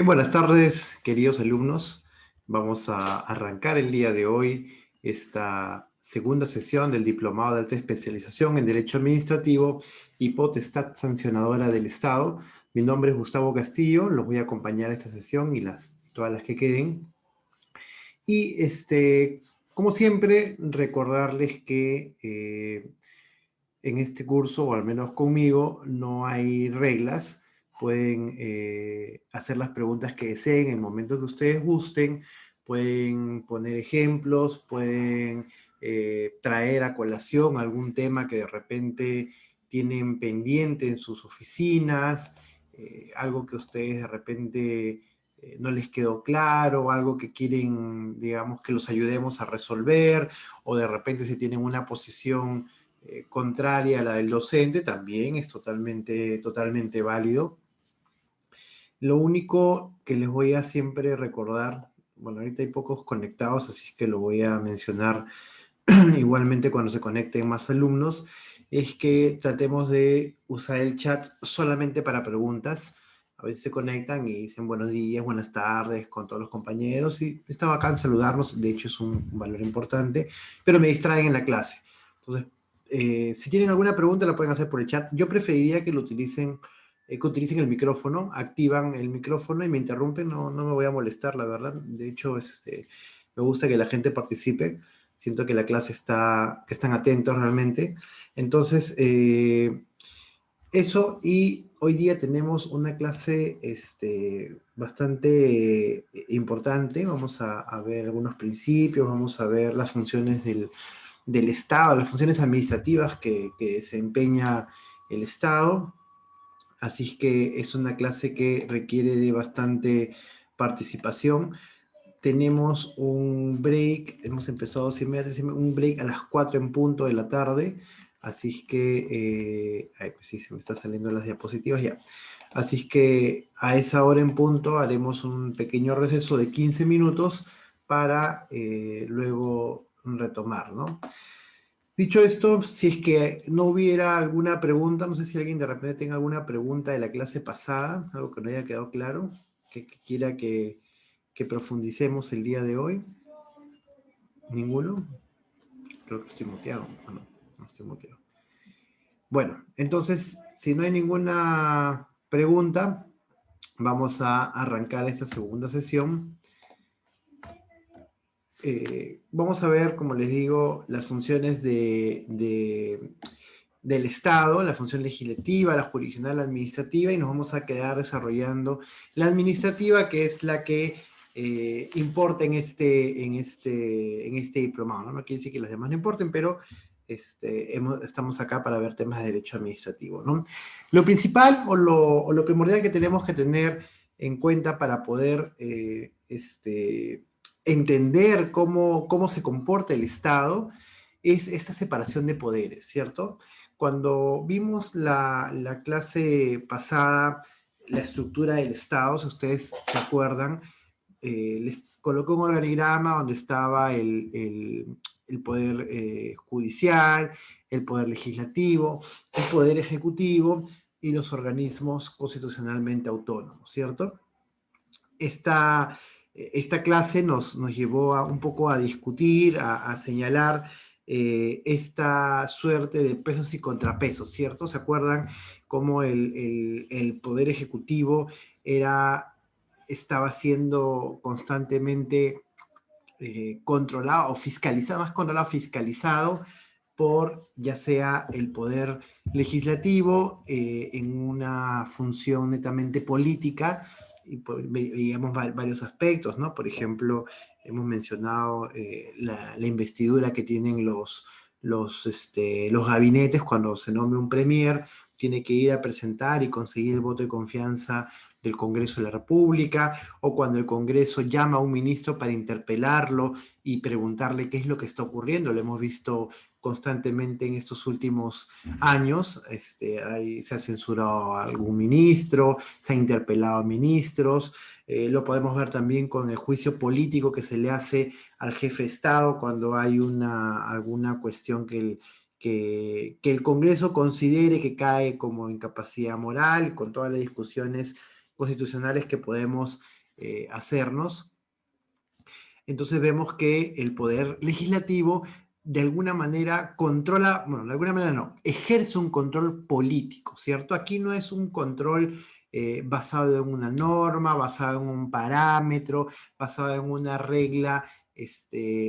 Bien, buenas tardes, queridos alumnos. Vamos a arrancar el día de hoy esta segunda sesión del Diplomado de Alta Especialización en Derecho Administrativo y Potestad Sancionadora del Estado. Mi nombre es Gustavo Castillo, los voy a acompañar a esta sesión y todas las que queden. Y como siempre, recordarles que en este curso, o al menos conmigo, no hay reglas. Pueden hacer las preguntas que deseen en el momento que ustedes gusten, pueden poner ejemplos, pueden traer a colación algún tema que de repente tienen pendiente en sus oficinas, algo que ustedes de repente no les quedó claro, algo que quieren, digamos, que los ayudemos a resolver, o de repente si tienen una posición contraria a la del docente, también es totalmente válido. Lo único que les voy a siempre recordar, bueno, ahorita hay pocos conectados, así que lo voy a mencionar igualmente cuando se conecten más alumnos, es que tratemos de usar el chat solamente para preguntas. A veces se conectan y dicen buenos días, buenas tardes con todos los compañeros y está bacán saludarnos, de hecho es un valor importante, pero me distraen en la clase. Entonces, si tienen alguna pregunta la pueden hacer por el chat. Yo preferiría que utilicen el micrófono, activan el micrófono y me interrumpen, no me voy a molestar, la verdad. De hecho, me gusta que la gente participe. Siento que la clase que están atentos realmente. Entonces, eso, y hoy día tenemos una clase bastante importante. Vamos a ver algunos principios, vamos a ver las funciones del Estado, las funciones administrativas que desempeña el Estado. Así es que es una clase que requiere de bastante participación. Tenemos un break, hemos empezado un break a las 4 en punto de la tarde, así es que, ay, pues sí, se me están saliendo las diapositivas ya. Así es que a esa hora en punto haremos un pequeño receso de 15 minutos para luego retomar, ¿no? Dicho esto, si es que no hubiera alguna pregunta, no sé si alguien de repente tenga alguna pregunta de la clase pasada, algo que no haya quedado claro, que quiera que profundicemos el día de hoy. ¿Ninguno? Creo que estoy muteado. No estoy muteado. Bueno, entonces, si no hay ninguna pregunta, vamos a arrancar esta segunda sesión. Vamos a ver, como les digo, las funciones del Estado, la función legislativa, la jurisdiccional, la administrativa, y nos vamos a quedar desarrollando la administrativa, que es la que importa en este diplomado, ¿no? No quiere decir que las demás no importen, pero estamos acá para ver temas de derecho administrativo, ¿no? Lo principal o lo primordial que tenemos que tener en cuenta para poder entender cómo se comporta el Estado es esta separación de poderes, ¿cierto? Cuando vimos la clase pasada, la estructura del Estado, si ustedes se acuerdan, les colocó un organigrama donde estaba el poder judicial, el poder legislativo, el poder ejecutivo y los organismos constitucionalmente autónomos, ¿cierto? Esta clase nos llevó un poco a discutir, a señalar esta suerte de pesos y contrapesos, ¿cierto? ¿Se acuerdan cómo el poder ejecutivo estaba siendo constantemente controlado o fiscalizado, más controlado, fiscalizado por ya sea el poder legislativo en una función netamente política, y veíamos varios aspectos, ¿no? Por ejemplo, hemos mencionado la investidura que tienen los gabinetes cuando se nombra un premier, tiene que ir a presentar y conseguir el voto de confianza del Congreso de la República, o cuando el Congreso llama a un ministro para interpelarlo y preguntarle qué es lo que está ocurriendo. Lo hemos visto constantemente en estos últimos años. Se ha censurado a algún ministro, se ha interpelado a ministros. Lo podemos ver también con el juicio político que se le hace al jefe de Estado cuando hay alguna cuestión que el Congreso considere que cae como incapacidad moral, con todas las discusiones constitucionales que podemos hacernos. Entonces vemos que el poder legislativo de alguna manera controla, bueno, de alguna manera no, ejerce un control político, ¿cierto? Aquí no es un control basado en una norma, basado en un parámetro, basado en una regla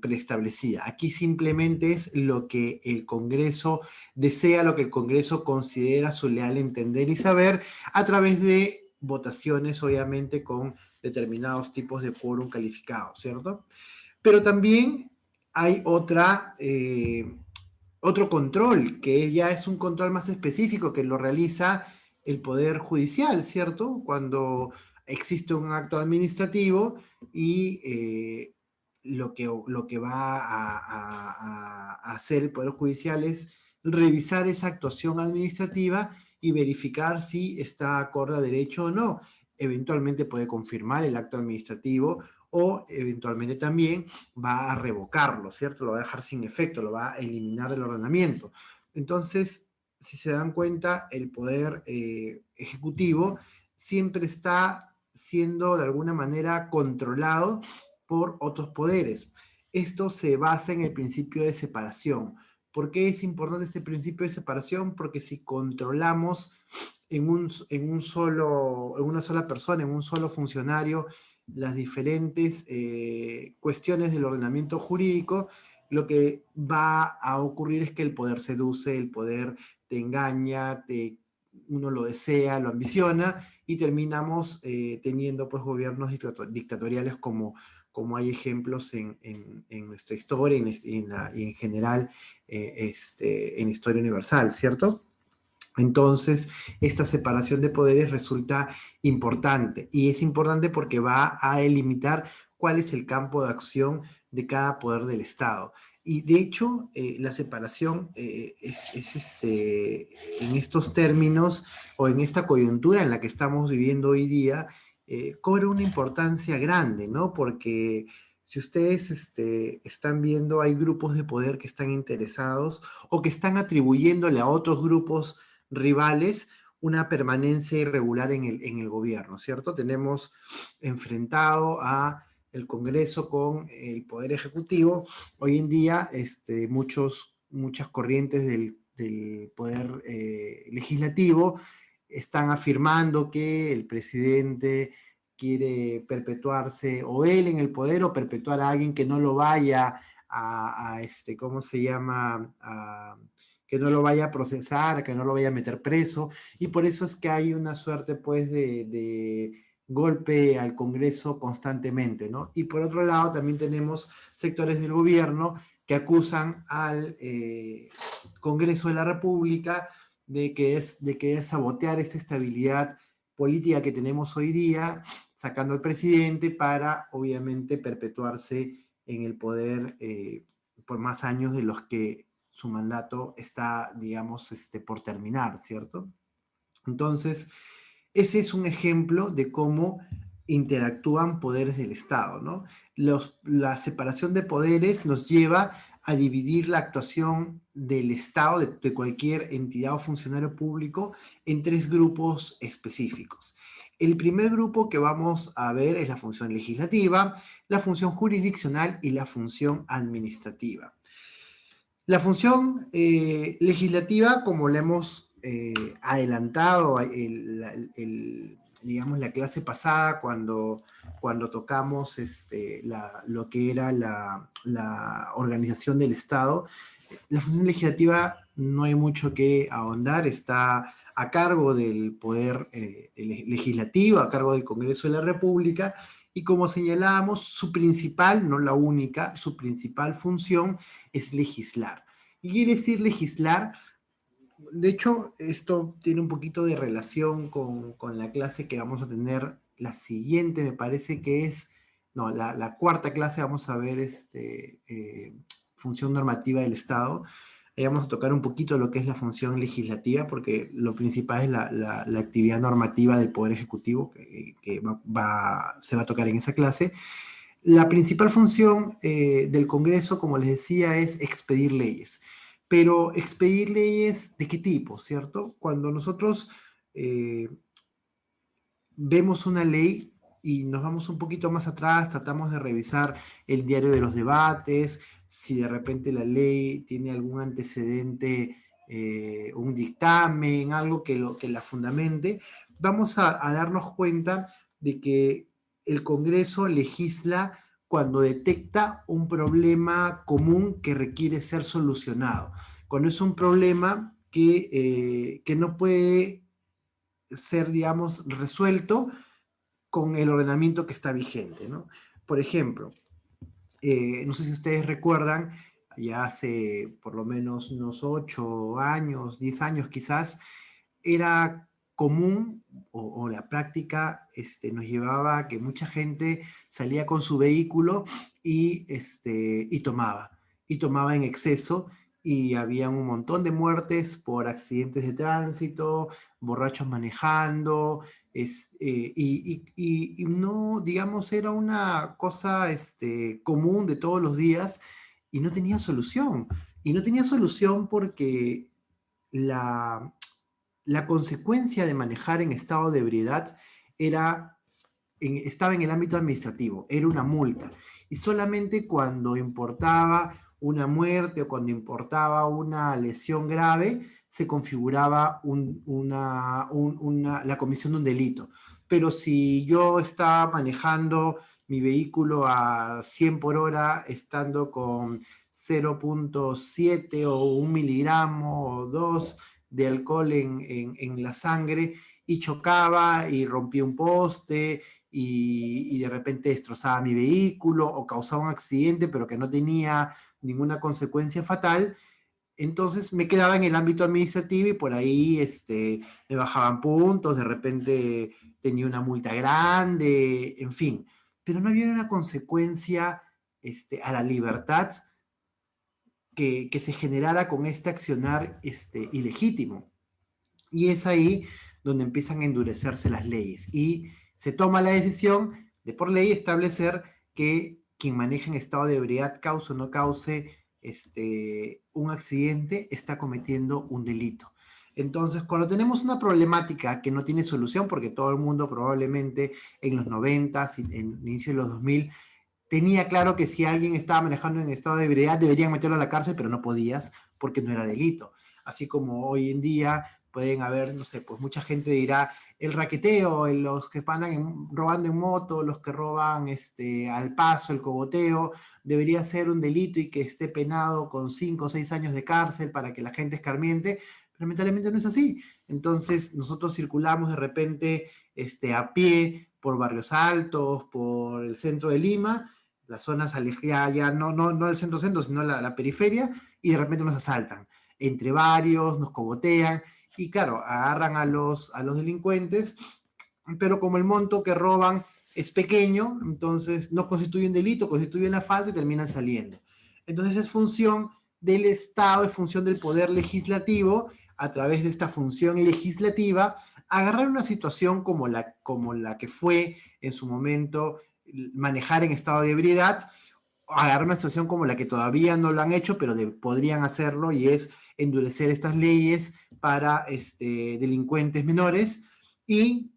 preestablecida. Aquí simplemente es lo que el Congreso desea, lo que el Congreso considera su leal entender y saber a través de votaciones, obviamente, con determinados tipos de quórum calificado, ¿cierto? Pero también hay otro control, que ya es un control más específico que lo realiza el Poder Judicial, ¿cierto? Cuando existe un acto administrativo y lo que va a hacer el Poder Judicial es revisar esa actuación administrativa y verificar si está acorde a derecho o no. Eventualmente puede confirmar el acto administrativo o eventualmente también va a revocarlo, ¿cierto? Lo va a dejar sin efecto, lo va a eliminar del ordenamiento. Entonces, si se dan cuenta, el poder ejecutivo siempre está siendo de alguna manera controlado por otros poderes. Esto se basa en el principio de separación. ¿Por qué es importante este principio de separación? Porque si controlamos en una sola persona, en un solo funcionario, las diferentes cuestiones del ordenamiento jurídico, lo que va a ocurrir es que el poder seduce, el poder te engaña, uno lo desea, lo ambiciona y terminamos teniendo pues gobiernos dictatoriales como hay ejemplos en nuestra historia y en general en historia universal, ¿cierto? Entonces, esta separación de poderes resulta importante y es importante porque va a delimitar cuál es el campo de acción de cada poder del Estado. Y de hecho, la separación en estos términos o en esta coyuntura en la que estamos viviendo hoy día, cobra una importancia grande, ¿no? Porque si ustedes están viendo, hay grupos de poder que están interesados o que están atribuyéndole a otros grupos rivales una permanencia irregular en el gobierno, ¿cierto? Tenemos enfrentado a el Congreso con el Poder Ejecutivo. Hoy en día, muchas corrientes del Poder Legislativo están afirmando que el presidente quiere perpetuarse o él en el poder o perpetuar a alguien que no lo vaya ¿cómo se llama? Que no lo vaya a procesar, que no lo vaya a meter preso, y por eso es que hay una suerte pues de golpe al Congreso constantemente, ¿no? Y por otro lado también tenemos sectores del gobierno que acusan al Congreso de la República de que es sabotear esta estabilidad política que tenemos hoy día, sacando al presidente para obviamente perpetuarse en el poder por más años de los que su mandato está, digamos, por terminar, ¿cierto? Entonces, ese es un ejemplo de cómo interactúan poderes del Estado, ¿no? La separación de poderes nos lleva a dividir la actuación del Estado, de cualquier entidad o funcionario público, en tres grupos específicos. El primer grupo que vamos a ver es la función legislativa, la función jurisdiccional y la función administrativa. La función legislativa, como le hemos adelantado digamos, la clase pasada cuando tocamos lo que era la organización del Estado, la función legislativa no hay mucho que ahondar, está a cargo del poder legislativo, a cargo del Congreso de la República, y como señalábamos, su principal, no la única, su principal función es legislar. ¿Y quiere decir legislar? De hecho, esto tiene un poquito de relación con la clase que vamos a tener la siguiente, me parece que es, no, la cuarta clase vamos a ver función normativa del Estado. Ahí vamos a tocar un poquito lo que es la función legislativa, porque lo principal es la actividad normativa del Poder Ejecutivo, que se va a tocar en esa clase. La principal función del Congreso, como les decía, es expedir leyes. Pero expedir leyes, ¿de qué tipo, cierto? Cuando nosotros vemos una ley y nos vamos un poquito más atrás, tratamos de revisar el diario de los debates, si de repente la ley tiene algún antecedente, un dictamen, algo que la fundamente, vamos a darnos cuenta de que el Congreso legisla cuando detecta un problema común que requiere ser solucionado. Cuando es un problema que no puede ser, digamos, resuelto con el ordenamiento que está vigente, ¿no? Por ejemplo, no sé si ustedes recuerdan, ya hace por lo menos unos 8 años, 10 años quizás, era común o la práctica nos llevaba a que mucha gente salía con su vehículo y tomaba en exceso y había un montón de muertes por accidentes de tránsito, borrachos manejando, y no, digamos, era una cosa común de todos los días y no tenía solución. Y no tenía solución porque la, la consecuencia de manejar en estado de ebriedad estaba en el ámbito administrativo, era una multa. Y solamente cuando importaba una muerte o cuando importaba una lesión grave, se configuraba la comisión de un delito. Pero si yo estaba manejando mi vehículo a 100 por hora, estando con 0,7 o 1 miligramo o 2 de alcohol en la sangre, y chocaba y rompía un poste y de repente destrozaba mi vehículo o causaba un accidente pero que no tenía ninguna consecuencia fatal, entonces me quedaba en el ámbito administrativo y por ahí me bajaban puntos, de repente tenía una multa grande, en fin, pero no había una consecuencia a la libertad que se generara con este accionar ilegítimo. Y es ahí donde empiezan a endurecerse las leyes y se toma la decisión de por ley establecer que quien maneja en estado de ebriedad, cause o no cause un accidente, está cometiendo un delito. Entonces, cuando tenemos una problemática que no tiene solución, porque todo el mundo probablemente en los 90, en el inicio de los 2000, tenía claro que si alguien estaba manejando en estado de ebriedad, deberían meterlo a la cárcel, pero no podías porque no era delito. Así como hoy en día pueden haber, no sé, pues mucha gente dirá el raqueteo, los que van robando en moto, los que roban al paso, el cogoteo, debería ser un delito y que esté penado con 5 o 6 años de cárcel para que la gente escarmiente, pero lamentablemente no es así. Entonces nosotros circulamos de repente a pie por Barrios Altos, por el centro de Lima, las zonas alejadas, ya no el centro-centro, sino la periferia, y de repente nos asaltan. Entre varios, nos cogotean, y claro, agarran a los delincuentes, pero como el monto que roban es pequeño, entonces no constituye un delito, constituye una falta y terminan saliendo. Entonces es función del Estado, es función del Poder Legislativo, a través de esta función legislativa, agarrar una situación como la que fue en su momento manejar en estado de ebriedad, agarrar una situación como la que todavía no lo han hecho, pero podrían hacerlo, y es endurecer estas leyes para delincuentes menores y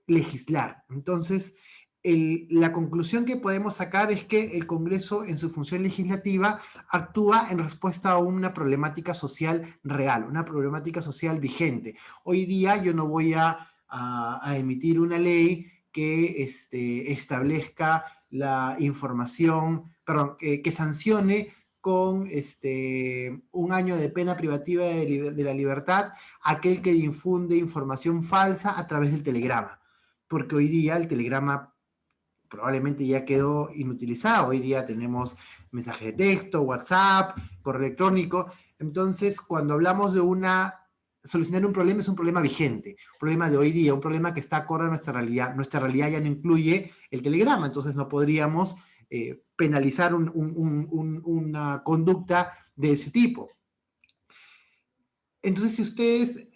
legislar. Entonces, la conclusión que podemos sacar es que el Congreso, en su función legislativa, actúa en respuesta a una problemática social real, una problemática social vigente. Hoy día yo no voy a emitir una ley que establezca la información, perdón, que sancione con un año de pena privativa de la libertad aquel que difunde información falsa a través del telegrama, porque hoy día el telegrama probablemente ya quedó inutilizado. Hoy día tenemos mensaje de texto, WhatsApp, correo electrónico. Entonces, cuando hablamos de solucionar un problema, es un problema vigente, un problema de hoy día, un problema que está acorde a nuestra realidad. Nuestra realidad ya no incluye el telegrama, entonces no podríamos penalizar una conducta de ese tipo. Entonces, si ustedes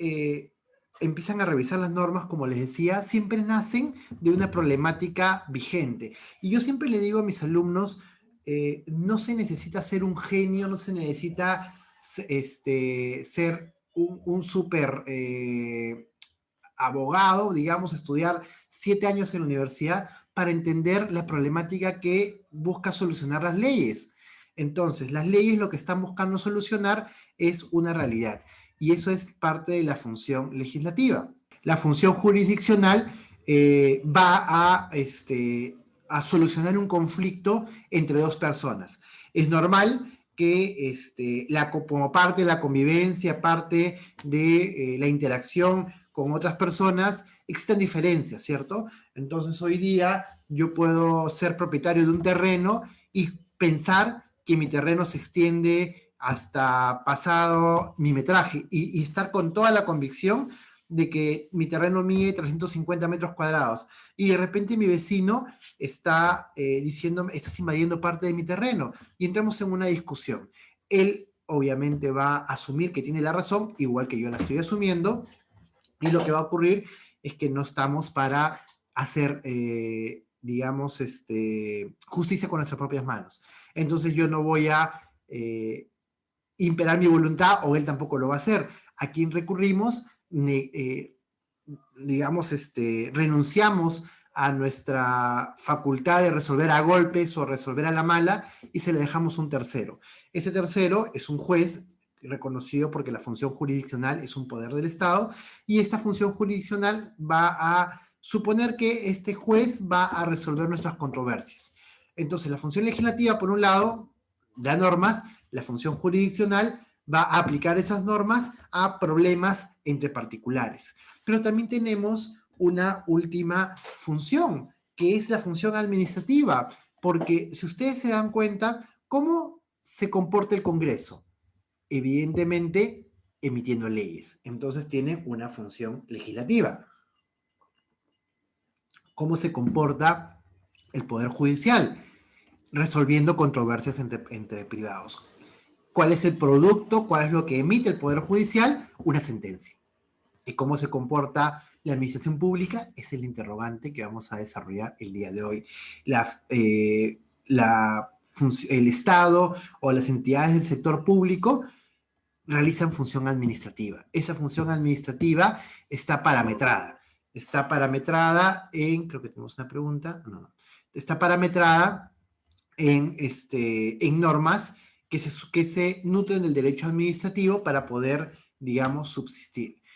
empiezan a revisar las normas, como les decía, siempre nacen de una problemática vigente. Y yo siempre le digo a mis alumnos, no se necesita ser un genio, no se necesita ser un súper abogado, digamos, estudiar 7 años en la universidad para entender la problemática que busca solucionar las leyes. Entonces, las leyes lo que están buscando solucionar es una realidad, y eso es parte de la función legislativa. La función jurisdiccional va a solucionar un conflicto entre dos personas. Es normal que como parte de la convivencia, parte de la interacción con otras personas, existen diferencias, ¿cierto? Entonces hoy día yo puedo ser propietario de un terreno y pensar que mi terreno se extiende hasta pasado mi metraje y estar con toda la convicción de que mi terreno mide 350 metros cuadrados y de repente mi vecino está diciéndome, estás invadiendo parte de mi terreno, y entramos en una discusión. Él obviamente va a asumir que tiene la razón, igual que yo la estoy asumiendo, y lo que va a ocurrir es que no estamos para hacer, digamos, justicia con nuestras propias manos. Entonces yo no voy a imperar mi voluntad, o él tampoco lo va a hacer. ¿A quién recurrimos? Digamos, renunciamos a nuestra facultad de resolver a golpes o resolver a la mala, y se le dejamos un tercero. Ese tercero es un juez reconocido, porque la función jurisdiccional es un poder del Estado, y esta función jurisdiccional va a suponer que este juez va a resolver nuestras controversias. Entonces, la función legislativa, por un lado, da normas. La función jurisdiccional va a aplicar esas normas a problemas entre particulares. Pero también tenemos una última función, que es la función administrativa, porque si ustedes se dan cuenta, ¿cómo se comporta el Congreso? Evidentemente, emitiendo leyes. Entonces tiene una función legislativa. ¿Cómo se comporta el Poder Judicial? Resolviendo controversias entre privados. ¿Cuál es el producto? ¿Cuál es lo que emite el Poder Judicial? Una sentencia. ¿Y cómo se comporta la administración pública? Es el interrogante que vamos a desarrollar el día de hoy. El Estado o las entidades del sector público realizan función administrativa. Esa función administrativa está parametrada. Está parametrada en, creo que tenemos una pregunta, no. Está parametrada en normas que se nutren del derecho administrativo para poder, digamos, subsistir.